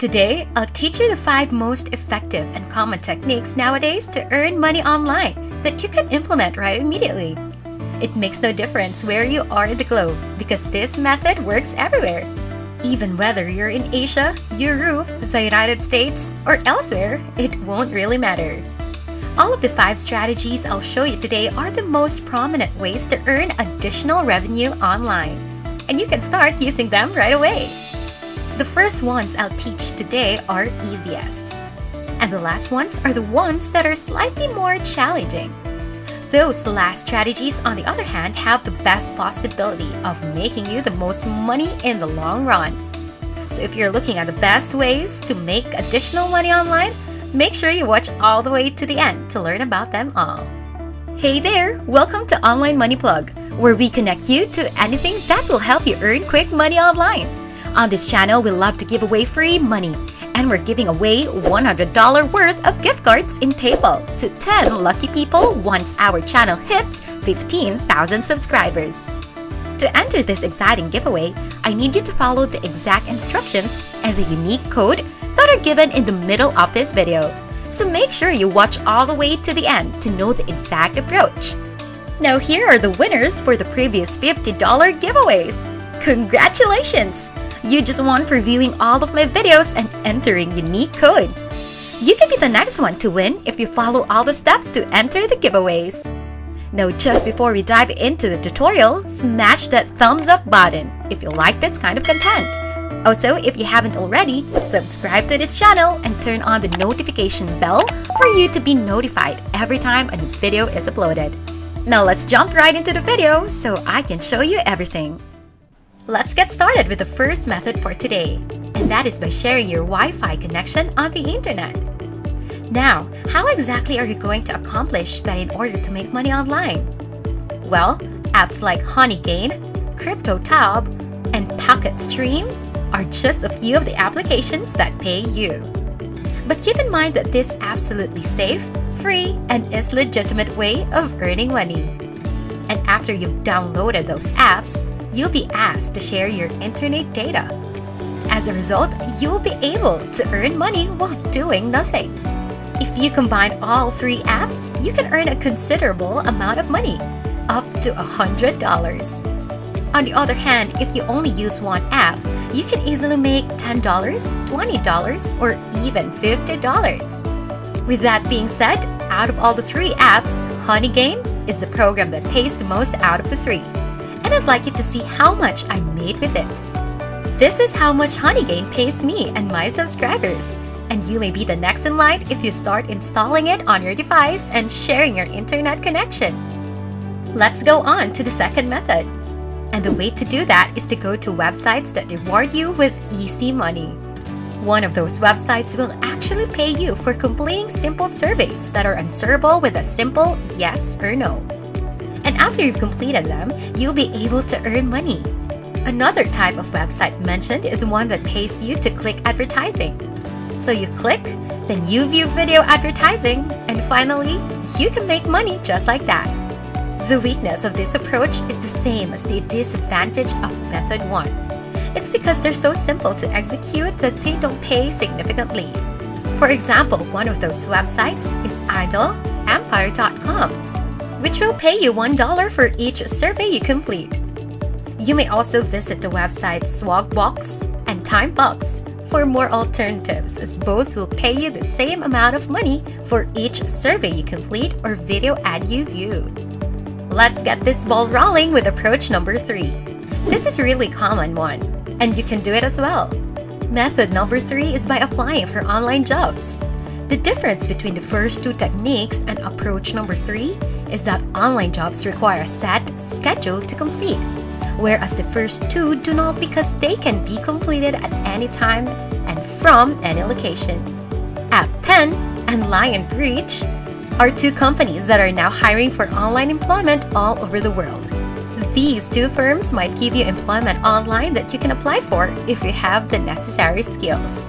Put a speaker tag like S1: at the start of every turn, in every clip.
S1: Today, I'll teach you the 5 most effective and common techniques nowadays to earn money online that you can implement right immediately. It makes no difference where you are in the globe because this method works everywhere. Even whether you're in Asia, Europe, the United States, or elsewhere, it won't really matter. All of the 5 strategies I'll show you today are the most prominent ways to earn additional revenue online. And you can start using them right away. The first ones I'll teach today are easiest. And the last ones are the ones that are slightly more challenging. Those last strategies, on the other hand, have the best possibility of making you the most money in the long run. So if you're looking at the best ways to make additional money online, make sure you watch all the way to the end to learn about them all. Hey there! Welcome to Online Money Plug, where we connect you to anything that will help you earn quick money online. On this channel, we love to give away free money, and we're giving away $100 worth of gift cards in PayPal to 10 lucky people once our channel hits 15,000 subscribers. To enter this exciting giveaway, I need you to follow the exact instructions and the unique code that are given in the middle of this video. So make sure you watch all the way to the end to know the exact approach. Now here are the winners for the previous $50 giveaways. Congratulations! You just won for viewing all of my videos and entering unique codes. You can be the next one to win if you follow all the steps to enter the giveaways. Now just before we dive into the tutorial, smash that thumbs up button if you like this kind of content. Also, if you haven't already, subscribe to this channel and turn on the notification bell for you to be notified every time a new video is uploaded. Now let's jump right into the video so I can show you everything. Let's get started with the first method for today, and that is by sharing your Wi-Fi connection on the internet. Now, how exactly are you going to accomplish that in order to make money online? Well, apps like HoneyGain, CryptoTab, and PocketStream are just a few of the applications that pay you. But keep in mind that this is absolutely safe, free, and is a legitimate way of earning money. And after you've downloaded those apps, you'll be asked to share your internet data. As a result, you'll be able to earn money while doing nothing. If you combine all 3 apps, you can earn a considerable amount of money, up to $100. On the other hand, if you only use one app, you can easily make $10, $20, or even $50. With that being said, out of all the 3 apps, HoneyGain is the program that pays the most out of the 3. And I'd like you to see how much I made with it. This is how much HoneyGain pays me and my subscribers. And you may be the next in line if you start installing it on your device and sharing your internet connection. Let's go on to the second method. And the way to do that is to go to websites that reward you with easy money. One of those websites will actually pay you for completing simple surveys that are answerable with a simple yes or no. And after you've completed them, you'll be able to earn money. Another type of website mentioned is one that pays you to click advertising. So you click, then you view video advertising, and finally, you can make money just like that. The weakness of this approach is the same as the disadvantage of method 1. It's because they're so simple to execute that they don't pay significantly. For example, one of those websites is idleempire.com, which will pay you $1 for each survey you complete. You may also visit the websites Swagbox and Timebox for more alternatives, as both will pay you the same amount of money for each survey you complete or video ad you view. Let's get this ball rolling with approach number 3. This is a really common one, and you can do it as well. Method number 3 is by applying for online jobs. The difference between the first 2 techniques and approach number 3 is that online jobs require a set schedule to complete, whereas the first 2 do not because they can be completed at any time and from any location. AppPen and Lionbridge are 2 companies that are now hiring for online employment all over the world. These 2 firms might give you employment online that you can apply for if you have the necessary skills.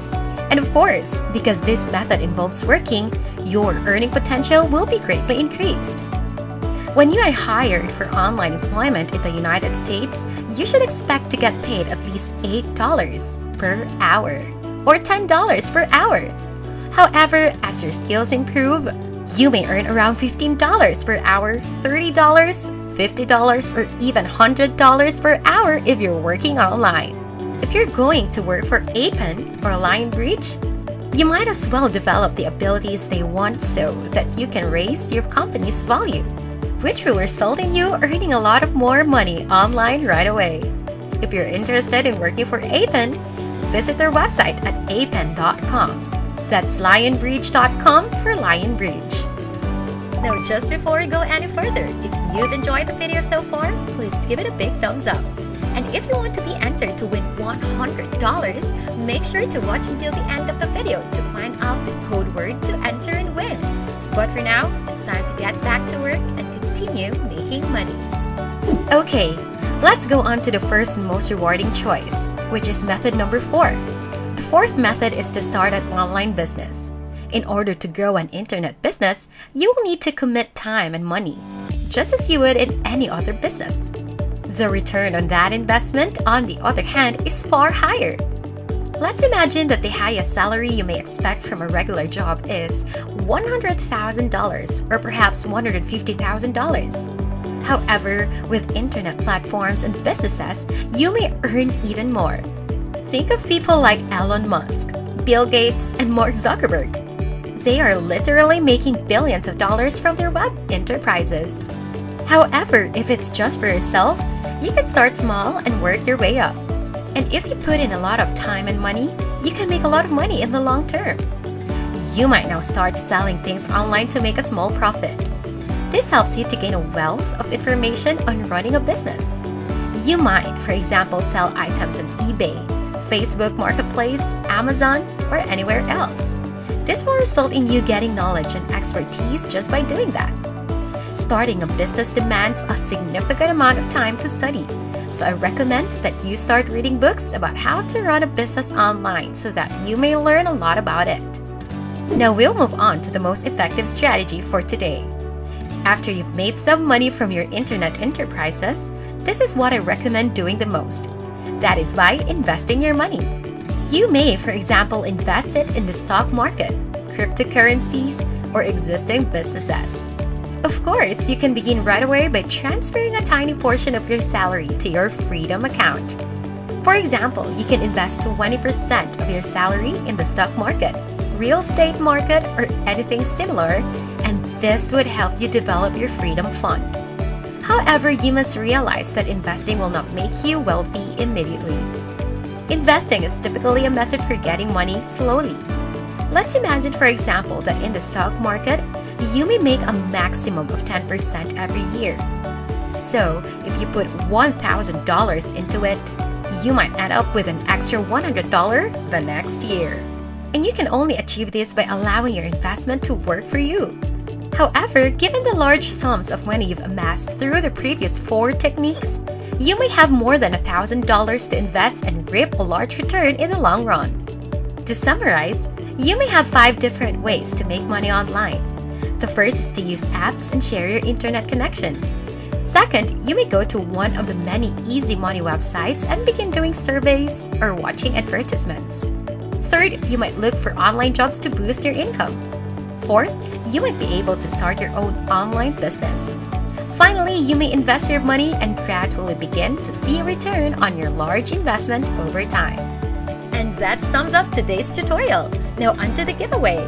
S1: And of course, because this method involves working, your earning potential will be greatly increased. When you are hired for online employment in the United States, you should expect to get paid at least $8 per hour. or $10 per hour. However, as your skills improve, you may earn around $15 per hour, $30, $50, or even $100 per hour if you're working online. If you're going to work for Appen or Lionbridge, you might as well develop the abilities they want so that you can raise your company's value, which will result in you earning a lot of more money online right away. If you're interested in working for Appen, visit their website at appen.com. That's lionbridge.com for Lionbridge. Now, just before we go any further, if you've enjoyed the video so far, please give it a big thumbs up. And if you want to be entered to win $100, make sure to watch until the end of the video to find out the code word to enter and win. But for now, it's time to get back to work and continue making money. Okay, let's go on to the first and most rewarding choice, which is method number 4. The fourth method is to start an online business. In order to grow an internet business, you will need to commit time and money, just as you would in any other business. The return on that investment, on the other hand, is far higher. Let's imagine that the highest salary you may expect from a regular job is $100,000 or perhaps $150,000. However, with internet platforms and businesses, you may earn even more. Think of people like Elon Musk, Bill Gates, and Mark Zuckerberg. They are literally making billions of dollars from their web enterprises. However, if it's just for yourself, you can start small and work your way up. And if you put in a lot of time and money, you can make a lot of money in the long term. You might now start selling things online to make a small profit. This helps you to gain a wealth of information on running a business. You might, for example, sell items on eBay, Facebook Marketplace, Amazon, or anywhere else. This will result in you getting knowledge and expertise just by doing that. Starting a business demands a significant amount of time to study, so I recommend that you start reading books about how to run a business online so that you may learn a lot about it. Now we'll move on to the most effective strategy for today. After you've made some money from your internet enterprises, this is what I recommend doing the most. That is by investing your money. You may, for example, invest it in the stock market, cryptocurrencies, or existing businesses. Of course, you can begin right away by transferring a tiny portion of your salary to your Freedom account. For example, you can invest 20% of your salary in the stock market, real estate market, or anything similar, and this would help you develop your Freedom Fund. However, you must realize that investing will not make you wealthy immediately. Investing is typically a method for getting money slowly. Let's imagine, for example, that in the stock market, you may make a maximum of 10% every year. So, if you put $1,000 into it, you might end up with an extra $100 the next year. And you can only achieve this by allowing your investment to work for you. However, given the large sums of money you've amassed through the previous 4 techniques, you may have more than $1,000 to invest and reap a large return in the long run. To summarize, you may have 5 different ways to make money online. The first is to use apps and share your internet connection. Second, you may go to one of the many easy money websites and begin doing surveys or watching advertisements. Third, you might look for online jobs to boost your income. Fourth, you might be able to start your own online business. Finally, you may invest your money and gradually begin to see a return on your large investment over time. And that sums up today's tutorial. Now onto the giveaway.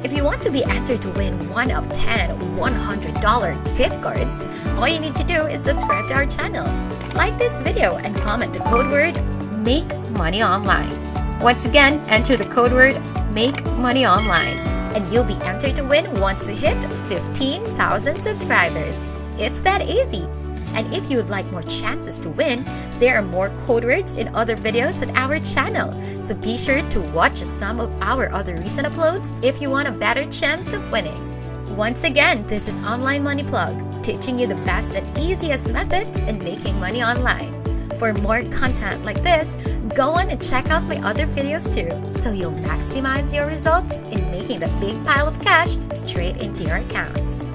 S1: If you want to be entered to win one of 10 $100 gift cards, all you need to do is subscribe to our channel, like this video, and comment the code word Make Money Online. Once again, enter the code word Make Money Online, and you'll be entered to win once we hit 15,000 subscribers. It's that easy. And if you would like more chances to win, there are more code words in other videos on our channel, so be sure to watch some of our other recent uploads if you want a better chance of winning. Once again, this is Online Money Plug, teaching you the best and easiest methods in making money online. For more content like this, go on and check out my other videos too, so you'll maximize your results in making the big pile of cash straight into your accounts.